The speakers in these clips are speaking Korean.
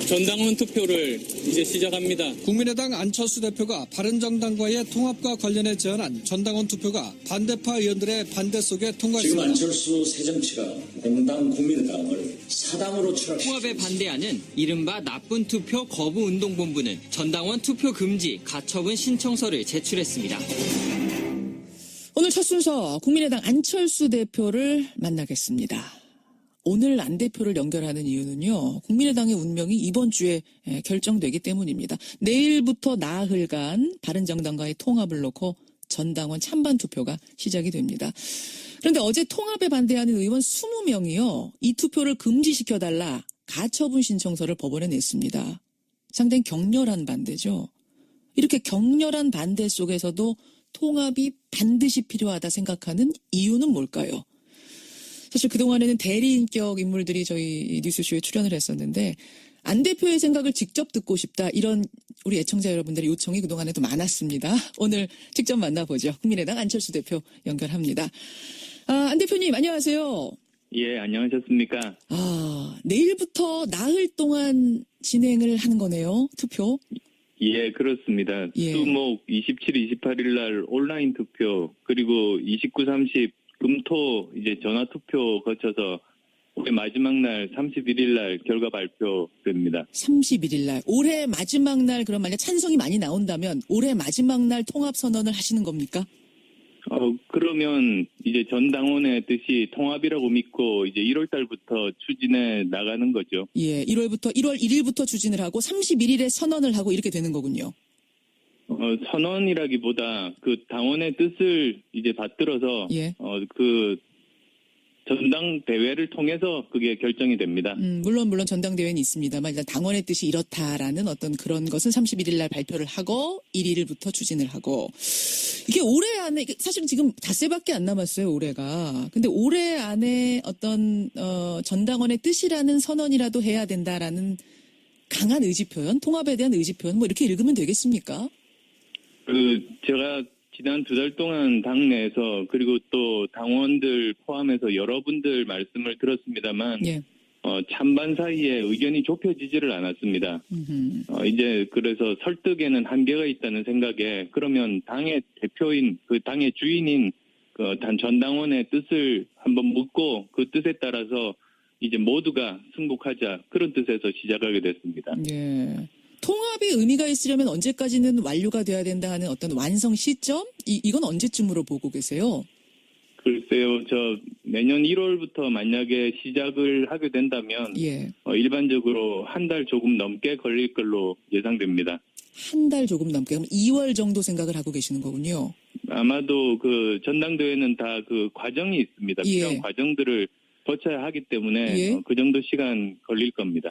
전당원 투표를 이제 시작합니다. 국민의당 안철수 대표가 바른정당과의 통합과 관련해 제안한 전당원 투표가 반대파 의원들의 반대 속에 통과했습니다. 지금 안철수 새정치가 공당 국민의당을 사당으로 추락시켰습니다. 통합에 반대하는 이른바 나쁜 투표 거부 운동본부는 전당원 투표 금지 가처분 신청서를 제출했습니다. 오늘 첫 순서 국민의당 안철수 대표를 만나겠습니다. 오늘 안 대표를 연결하는 이유는요. 국민의당의 운명이 이번 주에 결정되기 때문입니다. 내일부터 나흘간 바른정당과의 통합을 놓고 전당원 찬반 투표가 시작이 됩니다. 그런데 어제 통합에 반대하는 의원 20명이요. 이 투표를 금지시켜달라 가처분 신청서를 법원에 냈습니다. 상당히 격렬한 반대죠. 이렇게 격렬한 반대 속에서도 통합이 반드시 필요하다 생각하는 이유는 뭘까요? 사실 그동안에는 대리인격 인물들이 저희 뉴스쇼에 출연을 했었는데 안 대표의 생각을 직접 듣고 싶다 이런 우리 애청자 여러분들의 요청이 그동안에도 많았습니다. 오늘 직접 만나보죠. 국민의당 안철수 대표 연결합니다. 안 대표님 안녕하세요. 예, 안녕하셨습니까? 내일부터 나흘 동안 진행을 하는 거네요. 투표. 예, 그렇습니다. 예. 수목 27, 28일 날 온라인 투표, 그리고 29, 30 금토 이제 전화 투표 거쳐서 올해 마지막 날 31일 날 결과 발표됩니다. 31일 날. 올해 마지막 날 그럼 만약 찬성이 많이 나온다면 올해 마지막 날 통합 선언을 하시는 겁니까? 그러면 이제 전 당원의 뜻이 통합이라고 믿고 이제 1월 달부터 추진해 나가는 거죠. 예, 1월 1일부터 추진을 하고 31일에 선언을 하고 이렇게 되는 거군요. 선언이라기보다 그 당원의 뜻을 이제 받들어서 예. 그 전당대회를 통해서 그게 결정이 됩니다. 물론 전당대회는 있습니다만 일단 당원의 뜻이 이렇다라는 어떤 그런 것은 31일 날 발표를 하고 1일부터 추진을 하고 이게 올해 안에 사실은 지금 닷새밖에 안 남았어요 올해가. 근데 올해 안에 어떤 전당원의 뜻이라는 선언이라도 해야 된다라는 강한 의지 표현, 통합에 대한 의지 표현 뭐 이렇게 읽으면 되겠습니까? 제가 지난 2달 동안 당내에서 그리고 또 당원들 포함해서 여러분들 말씀을 들었습니다만 예. 찬반 사이에 의견이 좁혀지지를 않았습니다. 이제 그래서 설득에는 한계가 있다는 생각에 그러면 당의 대표인 그 당의 주인인 그 전당원의 뜻을 한번 묻고 그 뜻에 따라서 이제 모두가 승복하자 그런 뜻에서 시작하게 됐습니다. 예. 통합이 의미가 있으려면 언제까지는 완료가 돼야 된다 하는 어떤 완성 시점? 이건 언제쯤으로 보고 계세요? 글쎄요, 내년 1월부터 만약에 시작을 하게 된다면 예. 일반적으로 한 달 조금 넘게 걸릴 걸로 예상됩니다. 한 달 조금 넘게, 그럼 2월 정도 생각을 하고 계시는 거군요. 아마도 그 전당대회는 다 그 과정이 있습니다. 예. 필요한 과정들을 거쳐야 하기 때문에 예. 그 정도 시간 걸릴 겁니다.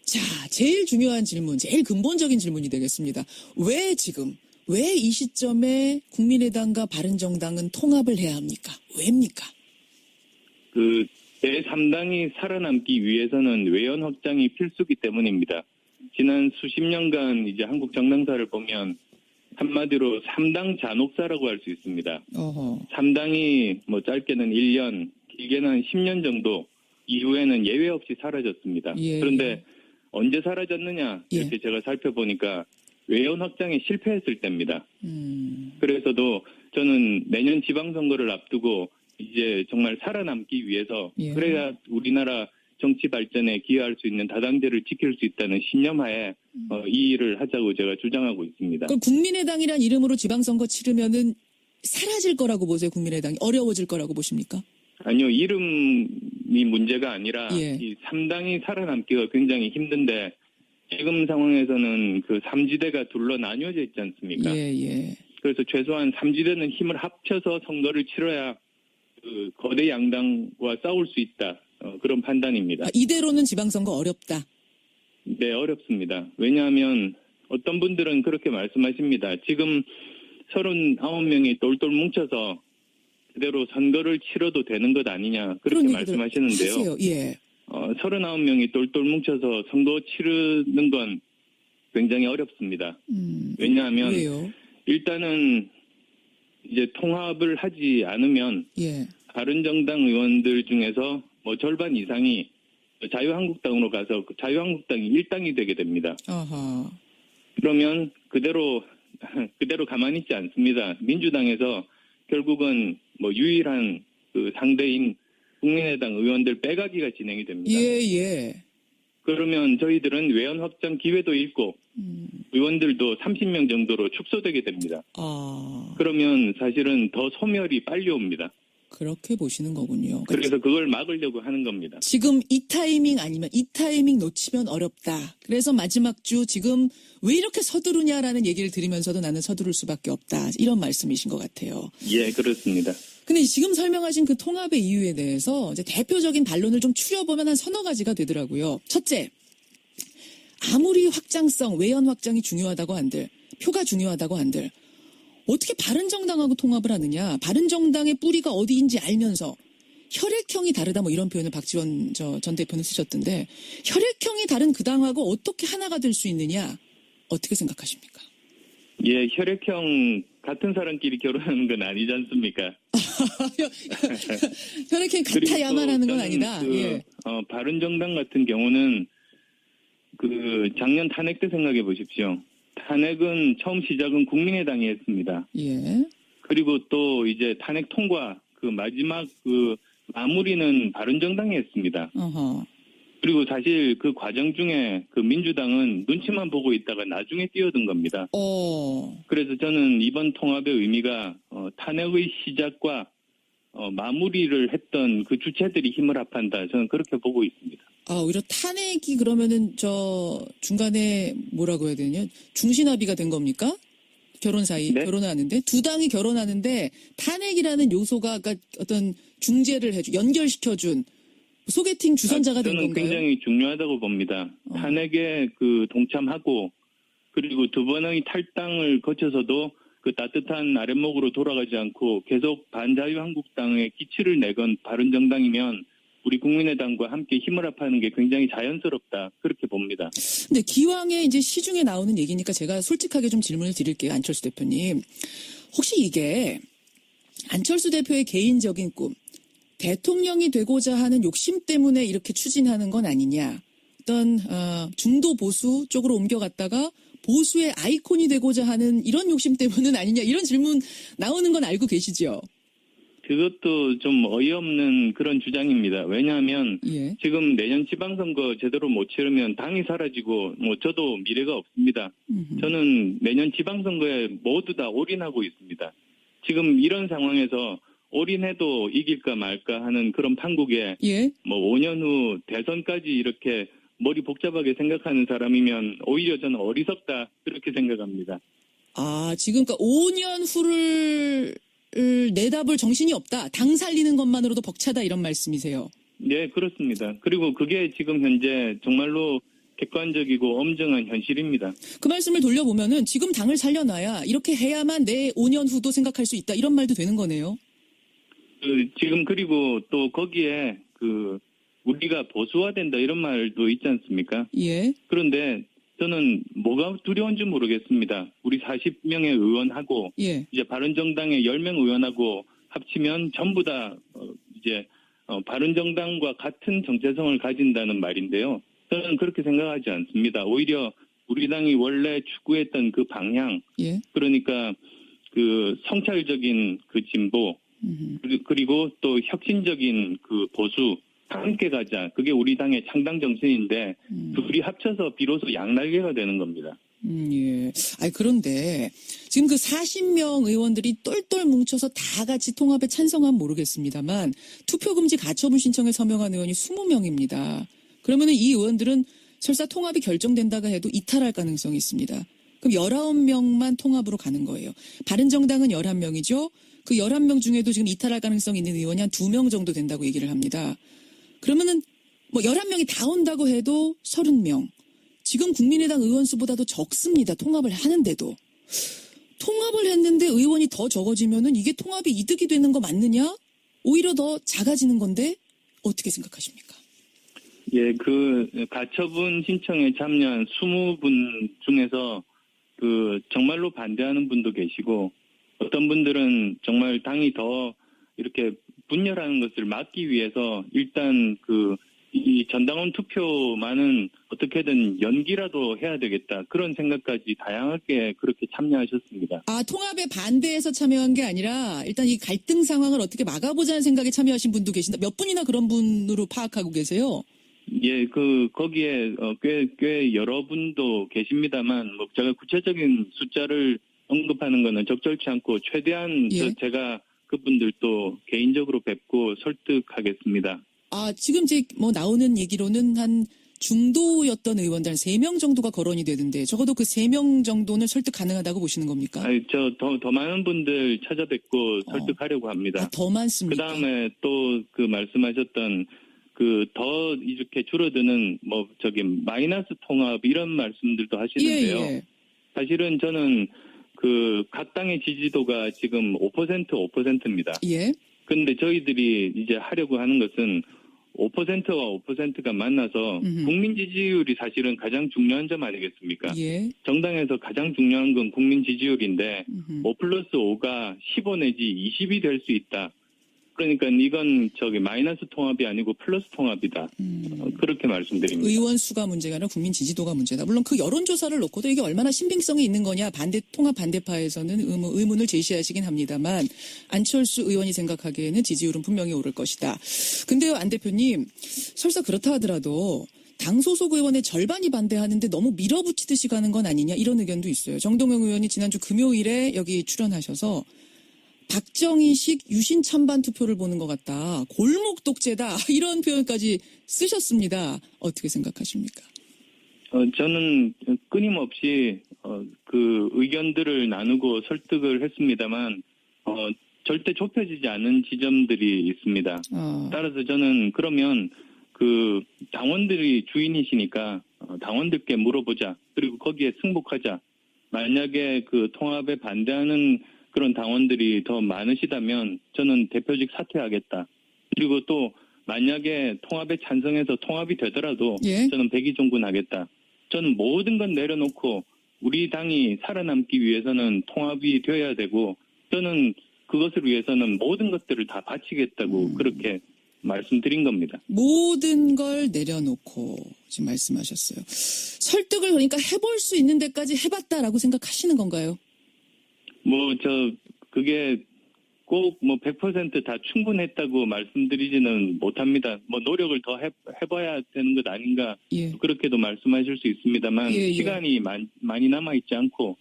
자, 제일 중요한 질문, 제일 근본적인 질문이 되겠습니다. 왜 이 시점에 국민의당과 바른정당은 통합을 해야 합니까? 왜입니까? 그 제3당이 살아남기 위해서는 외연 확장이 필수기 때문입니다. 지난 수십 년간 이제 한국 정당사를 보면 한마디로 3당 잔혹사라고 할 수 있습니다. 3당이 뭐 짧게는 1년, 길게는 한 10년 정도 이후에는 예외 없이 사라졌습니다. 예. 그런데 언제 사라졌느냐 이렇게 예. 제가 살펴보니까 외연 확장에 실패했을 때입니다. 그래서도 저는 내년 지방선거를 앞두고 이제 정말 살아남기 위해서 예. 그래야 우리나라 정치 발전에 기여할 수 있는 다당제를 지킬 수 있다는 신념하에 이 일을 하자고 제가 주장하고 있습니다. 그럼 국민의당이란 이름으로 지방선거 치르면은 사라질 거라고 보세요, 국민의당이? 어려워질 거라고 보십니까? 아니요, 이름이 문제가 아니라 예. 이 3당이 살아남기가 굉장히 힘든데 지금 상황에서는 그 3지대가 둘러 나뉘어져 있지 않습니까? 예. 그래서 최소한 3지대는 힘을 합쳐서 선거를 치러야 그 거대 양당과 싸울 수 있다. 그런 판단입니다. 이대로는 지방선거 어렵다. 네, 어렵습니다. 왜냐하면 어떤 분들은 그렇게 말씀하십니다. 지금 39명이 똘똘 뭉쳐서 그대로 선거를 치러도 되는 것 아니냐 그렇게 말씀하시는데요. 하세요. 예. 39명이 똘똘 뭉쳐서 선거 치르는 건 굉장히 어렵습니다. 왜냐하면 왜요? 일단은 이제 통합을 하지 않으면 예. 바른정당 의원들 중에서 뭐 절반 이상이 자유한국당으로 가서 그 자유한국당이 일당이 되게 됩니다. 아하. 그러면 그대로 가만히 있지 않습니다. 민주당에서 결국은 뭐 유일한 그 상대인 국민의당 의원들 빼가기가 진행이 됩니다. 예. 그러면 저희들은 외연 확장 기회도 잃고 의원들도 30명 정도로 축소되게 됩니다. 아. 그러면 사실은 더 소멸이 빨리 옵니다. 그렇게 보시는 거군요. 그래서 그걸 막으려고 하는 겁니다. 지금 이 타이밍 아니면 이 타이밍 놓치면 어렵다. 그래서 마지막 주 지금 왜 이렇게 서두르냐라는 얘기를 들으면서도 나는 서두를 수밖에 없다. 이런 말씀이신 것 같아요. 예, 그렇습니다. 근데 지금 설명하신 그 통합의 이유에 대해서 이제 대표적인 반론을 좀 추려보면 한 서너 가지가 되더라고요. 첫째, 아무리 확장성, 외연 확장이 중요하다고 한들, 표가 중요하다고 한들, 어떻게 바른정당하고 통합을 하느냐. 바른정당의 뿌리가 어디인지 알면서 혈액형이 다르다 뭐 이런 표현을 박지원 전 대표는 쓰셨던데 혈액형이 다른 그 당하고 어떻게 하나가 될 수 있느냐. 어떻게 생각하십니까? 예, 혈액형 같은 사람끼리 결혼하는 건 아니지 않습니까? 혈액형이 같아야만 하는 건 아니다. 예. 바른정당 같은 경우는 그 작년 탄핵 때 생각해 보십시오. 탄핵은 처음 시작은 국민의당이 했습니다. 예. 그리고 또 이제 탄핵 통과 그 마지막 그 마무리는 바른정당이 했습니다. 어허. 그리고 사실 그 과정 중에 그 민주당은 눈치만 보고 있다가 나중에 뛰어든 겁니다. 그래서 저는 이번 통합의 의미가 탄핵의 시작과 마무리를 했던 그 주체들이 힘을 합한다. 저는 그렇게 보고 있습니다. 오히려 탄핵이 그러면은 중간에 뭐라고 해야 되냐? 중신합의가 된 겁니까? 결혼 사이 네? 결혼하는데 두 당이 결혼하는데 탄핵이라는 요소가 그러니까 어떤 중재를 연결시켜준 소개팅 주선자가 된 저는 건가요? 굉장히 중요하다고 봅니다. 탄핵에 그 동참하고 그리고 두 번의 탈당을 거쳐서도 그 따뜻한 아랫목으로 돌아가지 않고 계속 반자유한국당의 기치를 내건 바른정당이면 우리 국민의당과 함께 힘을 합하는 게 굉장히 자연스럽다. 그렇게 봅니다. 근데 기왕에 이제 시중에 나오는 얘기니까 제가 솔직하게 좀 질문을 드릴게요. 안철수 대표님. 혹시 이게 안철수 대표의 개인적인 꿈, 대통령이 되고자 하는 욕심 때문에 이렇게 추진하는 건 아니냐. 어떤 중도 보수 쪽으로 옮겨갔다가 보수의 아이콘이 되고자 하는 이런 욕심 때문은 아니냐. 이런 질문 나오는 건 알고 계시죠? 그것도 좀 어이없는 그런 주장입니다. 왜냐하면 예. 지금 내년 지방선거 제대로 못 치르면 당이 사라지고 뭐 저도 미래가 없습니다. 저는 내년 지방선거에 모두 다 올인하고 있습니다. 지금 이런 상황에서 올인해도 이길까 말까 하는 그런 판국에 예. 뭐 5년 후 대선까지 이렇게 머리 복잡하게 생각하는 사람이면 오히려 저는 어리석다 그렇게 생각합니다. 지금 그러니까 5년 후를 내다볼 정신이 없다. 당 살리는 것만으로도 벅차다 이런 말씀이세요. 네, 그렇습니다. 그리고 그게 지금 현재 정말로 객관적이고 엄정한 현실입니다. 그 말씀을 돌려보면은 지금 당을 살려놔야 이렇게 해야만 내 5년 후도 생각할 수 있다. 이런 말도 되는 거네요. 지금 그리고 또 거기에 우리가 보수화된다 이런 말도 있지 않습니까? 예. 그런데 저는 뭐가 두려운지 모르겠습니다. 우리 40명의 의원하고 예. 이제 바른정당의 10명 의원하고 합치면 전부 다 바른정당과 같은 정체성을 가진다는 말인데요. 저는 그렇게 생각하지 않습니다. 오히려 우리 당이 원래 추구했던 그 방향, 예. 그러니까 그 성찰적인 그 진보, 그리고 또 혁신적인 그 보수, 함께 가자. 그게 우리 당의 창당 정신인데 둘이 합쳐서 비로소 양날개가 되는 겁니다. 예. 그런데 지금 그 40명 의원들이 똘똘 뭉쳐서 다 같이 통합에 찬성하면 모르겠습니다만 투표금지 가처분 신청에 서명한 의원이 20명입니다. 그러면은 이 의원들은 설사 통합이 결정된다가 해도 이탈할 가능성이 있습니다. 그럼 19명만 통합으로 가는 거예요. 바른정당은 11명이죠. 그 11명 중에도 지금 이탈할 가능성이 있는 의원이 한 2명 정도 된다고 얘기를 합니다. 그러면은 뭐 11명이 다 온다고 해도 30명. 지금 국민의당 의원 수보다도 적습니다. 통합을 하는데도. 통합을 했는데 의원이 더 적어지면은 이게 통합이 이득이 되는 거 맞느냐? 오히려 더 작아지는 건데 어떻게 생각하십니까? 예, 그 가처분 신청에 참여한 20분 중에서 정말로 반대하는 분도 계시고 어떤 분들은 정말 당이 더 이렇게 분열하는 것을 막기 위해서 일단 이 전당원 투표만은 어떻게든 연기라도 해야 되겠다. 그런 생각까지 다양하게 그렇게 참여하셨습니다. 아, 통합에 반대해서 참여한 게 아니라 일단 이 갈등 상황을 어떻게 막아보자는 생각에 참여하신 분도 계신다. 몇 분이나 그런 분으로 파악하고 계세요? 예, 거기에 꽤 여러 분도 계십니다만, 뭐 제가 구체적인 숫자를 언급하는 거는 적절치 않고 최대한 예. 제가 그분들도 개인적으로 뵙고 설득하겠습니다. 아, 지금 이제 뭐 나오는 얘기로는 한 중도였던 의원들 한 3명 정도가 거론이 되는데 적어도 그 3명 정도는 설득 가능하다고 보시는 겁니까? 아니, 더 많은 분들 찾아뵙고 설득하려고 합니다. 아, 더 많습니까? 그 다음에 또 그 말씀하셨던 더 이렇게 줄어드는 마이너스 통합 이런 말씀들도 하시는데요. 예. 사실은 저는 각 당의 지지도가 지금 5%입니다. 예. 근데 저희들이 이제 하려고 하는 것은 5%와 5%가 만나서 국민 지지율이 사실은 가장 중요한 점 아니겠습니까? 예. 정당에서 가장 중요한 건 국민 지지율인데 5+5가 15 내지 20이 될 수 있다. 그러니까 이건 마이너스 통합이 아니고 플러스 통합이다. 그렇게 말씀드립니다. 의원 수가 문제가 아니라 국민 지지도가 문제다. 물론 그 여론조사를 놓고도 이게 얼마나 신빙성이 있는 거냐 통합 반대파에서는 의문을 제시하시긴 합니다만 안철수 의원이 생각하기에는 지지율은 분명히 오를 것이다. 근데요, 안 대표님, 설사 그렇다 하더라도 당 소속 의원의 절반이 반대하는데 너무 밀어붙이듯이 가는 건 아니냐 이런 의견도 있어요. 정동영 의원이 지난주 금요일에 여기 출연하셔서 박정희식 유신 찬반 투표를 보는 것 같다. 골목 독재다. 이런 표현까지 쓰셨습니다. 어떻게 생각하십니까? 저는 끊임없이 그 의견들을 나누고 설득을 했습니다만 절대 좁혀지지 않은 지점들이 있습니다. 따라서 저는 그러면 당원들이 주인이시니까 당원들께 물어보자. 그리고 거기에 승복하자. 만약에 통합에 반대하는 그런 당원들이 더 많으시다면 저는 대표직 사퇴하겠다. 그리고 또 만약에 통합에 찬성해서 통합이 되더라도 예. 저는 백의종군하겠다. 저는 모든 건 내려놓고 우리 당이 살아남기 위해서는 통합이 되어야 되고 저는 그것을 위해서는 모든 것들을 다 바치겠다고 그렇게 말씀드린 겁니다. 모든 걸 내려놓고 지금 말씀하셨어요. 설득을 그러니까 해볼 수 있는 데까지 해봤다라고 생각하시는 건가요? 그게 꼭 100% 다 충분했다고 말씀드리지는 못합니다. 노력을 더 해봐야 되는 것 아닌가. 예. 그렇게도 말씀하실 수 있습니다만 예. 시간이 많이 남아있지 않고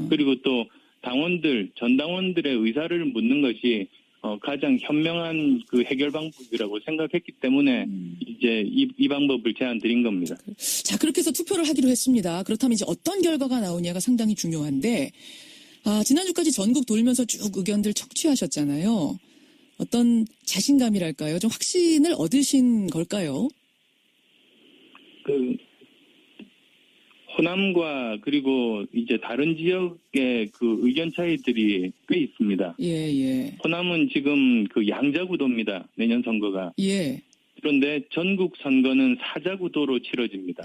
그리고 또 전당원들의 의사를 묻는 것이 가장 현명한 해결 방법이라고 생각했기 때문에 이제 이 방법을 제안드린 겁니다. 자, 그렇게 해서 투표를 하기로 했습니다. 그렇다면 이제 어떤 결과가 나오냐가 상당히 중요한데 지난주까지 전국 돌면서 쭉 의견들 척취하셨잖아요. 어떤 자신감이랄까요? 좀 확신을 얻으신 걸까요? 호남과 그리고 이제 다른 지역의 의견 차이들이 꽤 있습니다. 예. 호남은 지금 양자구도입니다. 내년 선거가. 예. 그런데 전국 선거는 사자구도로 치러집니다.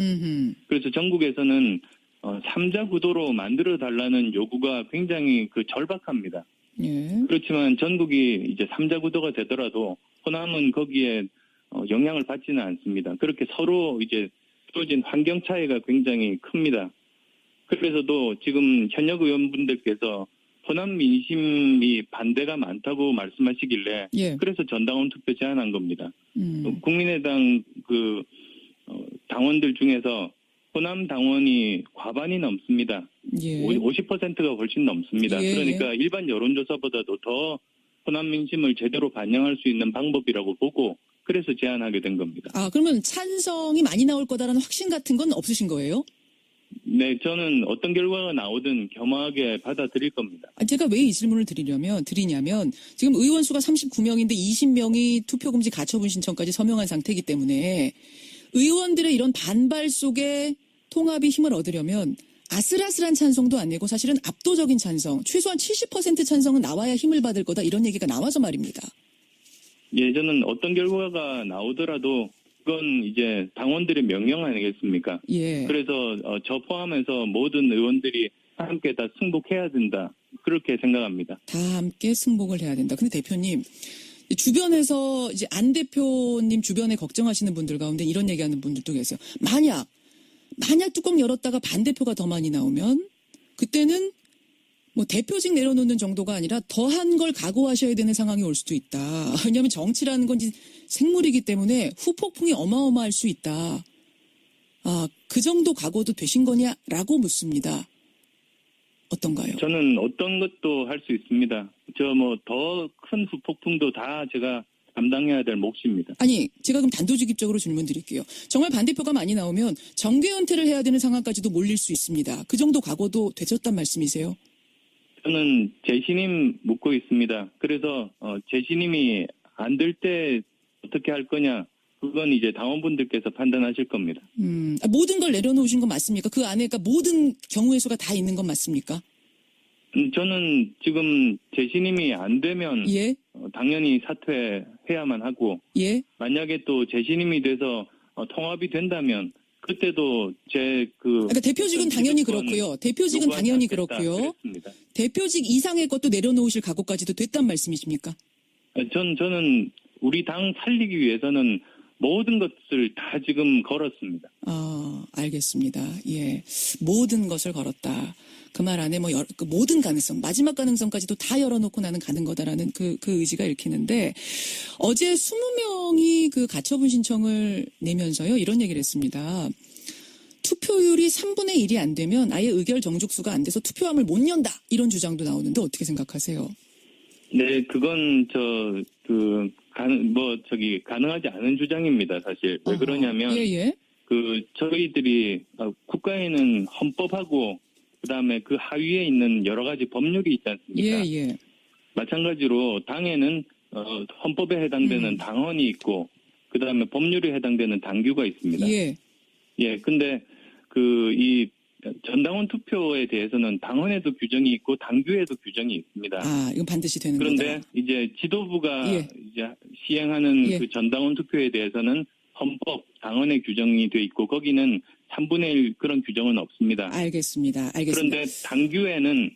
그래서 전국에서는 3자 구도로 만들어달라는 요구가 굉장히 절박합니다. 예. 그렇지만 전국이 이제 3자 구도가 되더라도 호남은 거기에 영향을 받지는 않습니다. 그렇게 서로 이제 주어진 환경 차이가 굉장히 큽니다. 그래서도 지금 현역 의원분들께서 호남 민심이 반대가 많다고 말씀하시길래 예. 그래서 전당원 투표 제안한 겁니다. 국민의당 당원들 중에서 호남 당원이 과반이 넘습니다. 예. 50%가 훨씬 넘습니다. 예. 그러니까 일반 여론조사보다도 더 호남 민심을 제대로 반영할 수 있는 방법이라고 보고 그래서 제안하게 된 겁니다. 그러면 찬성이 많이 나올 거다라는 확신 같은 건 없으신 거예요? 네, 저는 어떤 결과가 나오든 겸허하게 받아들일 겁니다. 제가 왜 이 질문을 드리냐면 지금 의원 수가 39명인데 20명이 투표금지 가처분 신청까지 서명한 상태이기 때문에 의원들의 이런 반발 속에 통합이 힘을 얻으려면 아슬아슬한 찬성도 안 내고 사실은 압도적인 찬성, 최소한 70% 찬성은 나와야 힘을 받을 거다 이런 얘기가 나와서 말입니다. 예, 저는 어떤 결과가 나오더라도 그건 이제 당원들의 명령 아니겠습니까? 예. 그래서 저 포함해서 모든 의원들이 함께 다 승복해야 된다. 그렇게 생각합니다. 다 함께 승복을 해야 된다. 근데 대표님, 주변에서 이제 안 대표님 주변에 걱정하시는 분들 가운데 이런 얘기하는 분들도 계세요. 만약 뚜껑 열었다가 반대표가 더 많이 나오면 그때는 뭐 대표직 내려놓는 정도가 아니라 더한 걸 각오하셔야 되는 상황이 올 수도 있다. 왜냐하면 정치라는 건 생물이기 때문에 후폭풍이 어마어마할 수 있다. 그 정도 각오도 되신 거냐라고 묻습니다. 어떤가요? 저는 어떤 것도 할 수 있습니다. 저 뭐 더 큰 후폭풍도 다 제가 감당해야 될 몫입니다. 아니, 제가 그럼 단도직입적으로 질문 드릴게요. 정말 반대표가 많이 나오면 정계 은퇴를 해야 되는 상황까지도 몰릴 수 있습니다. 그 정도 각오도 되셨단 말씀이세요? 저는 재신임 묻고 있습니다. 그래서 재신임이 안 될 때 어떻게 할 거냐, 그건 이제 당원분들께서 판단하실 겁니다. 모든 걸 내려놓으신 건 맞습니까? 그 안에 그러니까 모든 경우의 수가 다 있는 건 맞습니까? 저는 지금 재신임이 안 되면 예, 당연히 사퇴해야만 하고, 예. 만약에 또 재신임이 돼서 통합이 된다면 그때도 그러니까 대표직은 당연히 그렇고요. 대표직은 당연히 그렇고요. 그랬습니다. 대표직 이상의 것도 내려놓으실 각오까지도 됐단 말씀이십니까? 저는 우리 당 살리기 위해서는 모든 것을 다 지금 걸었습니다. 알겠습니다. 예. 모든 것을 걸었다. 그 말 안에 그 모든 가능성, 마지막 가능성까지도 다 열어놓고 나는 가는 거다라는 그 의지가 읽히는데, 어제 20명이 그 가처분 신청을 내면서요, 이런 얘기를 했습니다. 투표율이 3분의 1이 안 되면 아예 의결 정족수가 안 돼서 투표함을 못 연다. 이런 주장도 나오는데 어떻게 생각하세요? 네, 그건 가능하지 않은 주장입니다, 사실. 왜 그러냐면, 예. 저희들이, 국가에는 헌법하고, 그 다음에 그 하위에 있는 여러 가지 법률이 있지 않습니까? 예. 마찬가지로 당에는, 헌법에 해당되는 당헌이 있고, 그 다음에 법률에 해당되는 당규가 있습니다. 예. 예, 근데, 이 전당원 투표에 대해서는 당헌에도 규정이 있고, 당규에도 규정이 있습니다. 이건 반드시 되는 거다. 그런데 이제 지도부가 예. 이제 시행하는 예. 그 전당원 투표에 대해서는 헌법, 당헌에 규정이 돼 있고 거기는 3분의 1 그런 규정은 없습니다. 알겠습니다. 그런데 당규에는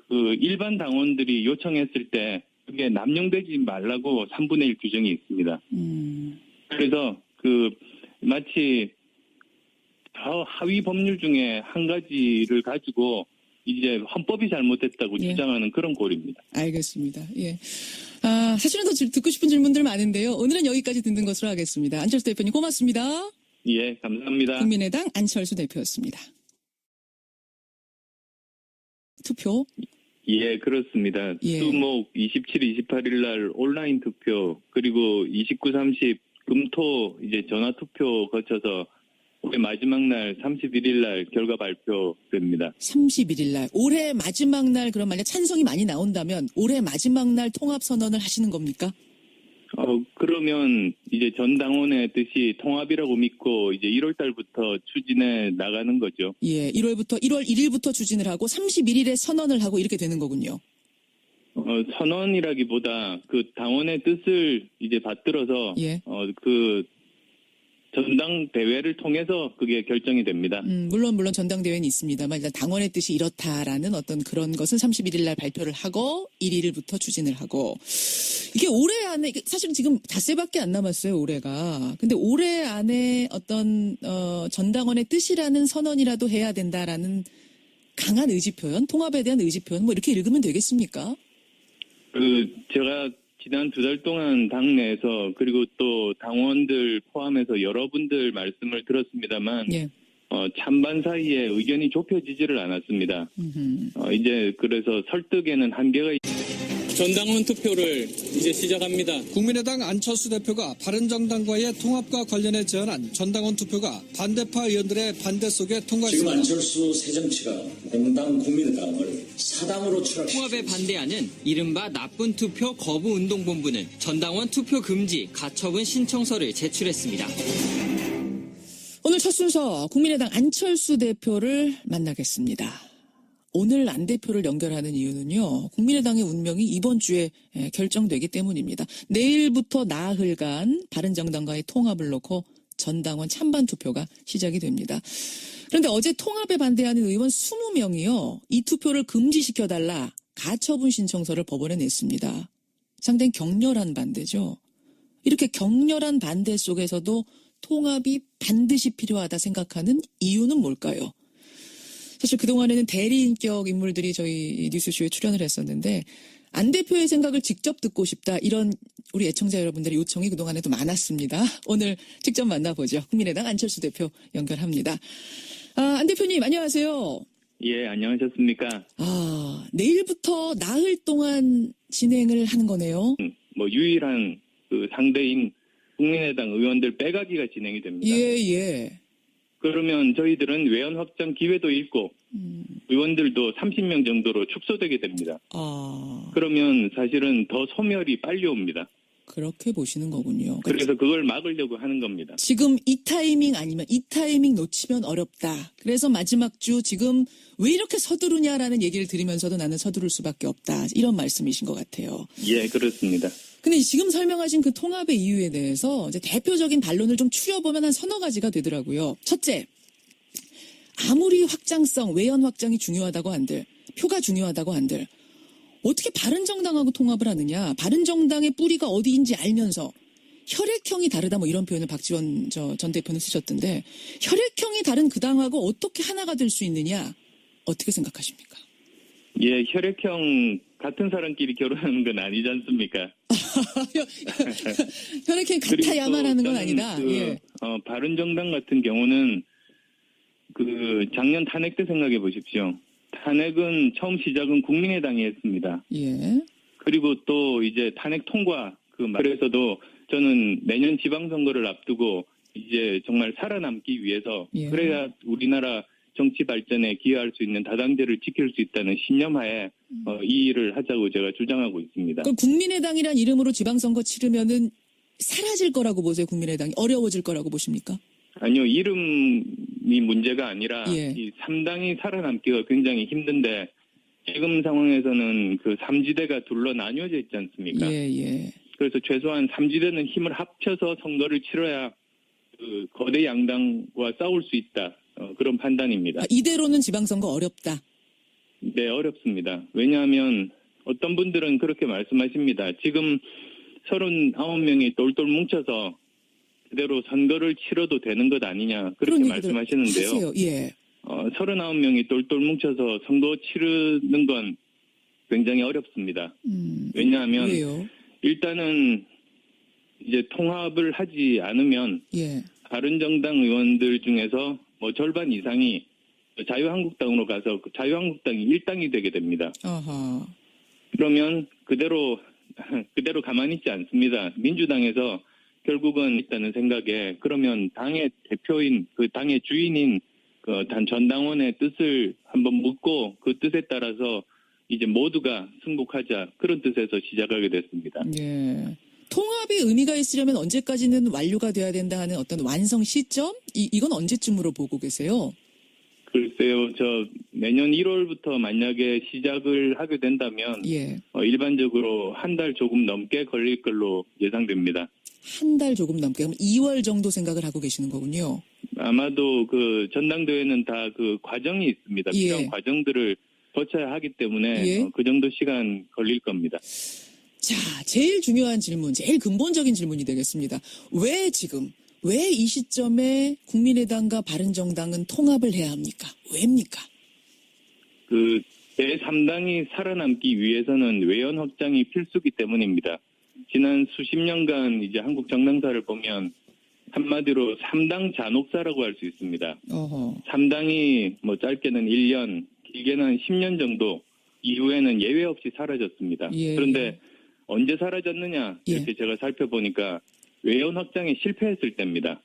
그 일반 당원들이 요청했을 때 그게 남용되지 말라고 3분의 1 규정이 있습니다. 그래서 마치 하위 법률 중에 한 가지를 가지고 이제 헌법이 잘못됐다고 예. 주장하는 그런 꼴입니다. 알겠습니다. 예. 사실은 더 듣고 싶은 질문들 많은데요. 오늘은 여기까지 듣는 것으로 하겠습니다. 안철수 대표님 고맙습니다. 예, 감사합니다. 국민의당 안철수 대표였습니다. 투표? 예, 그렇습니다. 예. 수목 27, 28일 날 온라인 투표, 그리고 29, 30 금토 이제 전화 투표 거쳐서 올해 마지막 날 31일 날 결과 발표됩니다. 31일 날. 올해 마지막 날 그럼 만약 찬성이 많이 나온다면 올해 마지막 날 통합 선언을 하시는 겁니까? 그러면 이제 전 당원의 뜻이 통합이라고 믿고 이제 1월 달부터 추진해 나가는 거죠. 예. 1월 1일부터 추진을 하고 31일에 선언을 하고 이렇게 되는 거군요. 선언이라기보다 그 당원의 뜻을 이제 받들어서 예. 전당대회를 통해서 그게 결정이 됩니다. 물론 전당대회는 있습니다만 일단 당원의 뜻이 이렇다라는 어떤 그런 것은 31일 날 발표를 하고 1일부터 추진을 하고, 이게 올해 안에 사실은 지금 닷새밖에 안 남았어요, 올해가. 근데 올해 안에 어떤 전당원의 뜻이라는 선언이라도 해야 된다라는 강한 의지 표현, 통합에 대한 의지 표현 뭐 이렇게 읽으면 되겠습니까? 제가 지난 2달 동안 당내에서 그리고 또 당원들 포함해서 여러분들 말씀을 들었습니다만 예. 찬반 사이에 의견이 좁혀지지를 않았습니다. 이제 그래서 설득에는 한계가 전당원 투표를 이제 시작합니다. 국민의당 안철수 대표가 바른정당과의 통합과 관련해 제안한 전당원 투표가 반대파 의원들의 반대 속에 지금 통과했습니다. 안철수 새정치가 공당 국민의당을 사당으로 통합에 반대하는 이른바 나쁜 투표 거부 운동본부는 전당원 투표 금지 가처분 신청서를 제출했습니다. 오늘 첫 순서 국민의당 안철수 대표를 만나겠습니다. 오늘 안 대표를 연결하는 이유는요, 국민의당의 운명이 이번 주에 결정되기 때문입니다. 내일부터 나흘간 바른정당과의 통합을 놓고 전당원 찬반 투표가 시작이 됩니다. 그런데 어제 통합에 반대하는 의원 20명이요, 이 투표를 금지시켜달라 가처분 신청서를 법원에 냈습니다. 상당히 격렬한 반대죠. 이렇게 격렬한 반대 속에서도 통합이 반드시 필요하다 생각하는 이유는 뭘까요? 사실 그동안에는 대리인격 인물들이 저희 뉴스쇼에 출연을 했었는데 안 대표의 생각을 직접 듣고 싶다 이런 우리 애청자 여러분들의 요청이 그동안에도 많았습니다. 오늘 직접 만나보죠. 국민의당 안철수 대표 연결합니다. 안 대표님 안녕하세요. 예, 안녕하셨습니까? 내일부터 나흘 동안 진행을 하는 거네요. 유일한 그 상대인 국민의당 의원들 빼가기가 진행이 됩니다. 예. 그러면 저희들은 외연 확장 기회도 있고 의원들도 30명 정도로 축소되게 됩니다. 그러면 사실은 더 소멸이 빨리 옵니다. 그렇게 보시는 거군요. 그래서 그걸 막으려고 하는 겁니다. 지금 이 타이밍 아니면 이 타이밍 놓치면 어렵다. 그래서 마지막 주 지금 왜 이렇게 서두르냐라는 얘기를 들으면서도 나는 서두를 수밖에 없다. 이런 말씀이신 것 같아요. 예, 그렇습니다. 근데 지금 설명하신 그 통합의 이유에 대해서 이제 대표적인 반론을 좀 추려보면 한 서너 가지가 되더라고요. 첫째, 아무리 확장성, 외연 확장이 중요하다고 한들, 표가 중요하다고 한들, 어떻게 바른정당하고 통합을 하느냐. 바른정당의 뿌리가 어디인지 알면서 혈액형이 다르다 뭐 이런 표현을 박지원 전 대표는 쓰셨던데 혈액형이 다른 그 당하고 어떻게 하나가 될 수 있느냐. 어떻게 생각하십니까? 예, 혈액형 같은 사람끼리 결혼하는 건 아니지 않습니까? 혈액형이 같아야만 하는 건 아니다. 바른정당 같은 경우는 그 작년 탄핵 때 생각해 보십시오. 탄핵은 처음 시작은 국민의당이 했습니다. 예. 그리고 또 이제 탄핵 통과 그래서도 저는 내년 지방선거를 앞두고 이제 정말 살아남기 위해서 그래야 우리나라 정치 발전에 기여할 수 있는 다당제를 지킬 수 있다는 신념하에 이 일을 하자고 제가 주장하고 있습니다. 그럼 국민의당이란 이름으로 지방선거 치르면은 사라질 거라고 보세요? 국민의당이 어려워질 거라고 보십니까? 아니요, 이름이 문제가 아니라 예. 이 3당이 살아남기가 굉장히 힘든데 지금 상황에서는 그 3지대가 둘러 나뉘어져 있지 않습니까? 예. 그래서 최소한 3지대는 힘을 합쳐서 선거를 치러야 그 거대 양당과 싸울 수 있다. 그런 판단입니다. 이대로는 지방선거 어렵다. 네, 어렵습니다. 왜냐하면 어떤 분들은 그렇게 말씀하십니다. 지금 39명이 똘똘 뭉쳐서 그대로 선거를 치러도 되는 것 아니냐 그렇게 말씀하시는데요. 하세요. 예. 39명이 똘똘 뭉쳐서 선거 치르는 건 굉장히 어렵습니다. 왜냐하면 왜요? 일단은 이제 통합을 하지 않으면 바른정당 의원들 중에서 뭐 절반 이상이 자유한국당으로 가서 자유한국당이 1당이 되게 됩니다. 아하. 그러면 그대로 가만히 있지 않습니다. 민주당에서 결국은 있다는 생각에 그러면 당의 대표인 그 당의 주인인 그 전당원의 뜻을 한번 묻고 그 뜻에 따라서 이제 모두가 승복하자 그런 뜻에서 시작하게 됐습니다. 예. 통합이 의미가 있으려면 언제까지는 완료가 돼야 된다 하는 어떤 완성 시점? 이건 언제쯤으로 보고 계세요? 글쎄요, 내년 1월부터 만약에 시작을 하게 된다면 일반적으로 한 달 조금 넘게 걸릴 걸로 예상됩니다. 한 달 조금 넘게, 그럼 2월 정도 생각을 하고 계시는 거군요. 아마도 그 전당대회는 다 그 과정이 있습니다. 필요한 과정들을 거쳐야 하기 때문에 그 정도 시간 걸릴 겁니다. 자, 제일 중요한 질문, 제일 근본적인 질문이 되겠습니다. 왜 이 시점에 국민의당과 바른정당은 통합을 해야 합니까? 왜입니까? 그 제3당이 살아남기 위해서는 외연 확장이 필수기 때문입니다. 지난 수십 년간 이제 한국 정당사를 보면 한마디로 3당 잔혹사라고 할 수 있습니다. 3당이 뭐 짧게는 1년, 길게는 한 10년 정도 이후에는 예외 없이 사라졌습니다. 그런데 언제 사라졌느냐 이렇게 제가 살펴보니까 외연 확장에 실패했을 때입니다.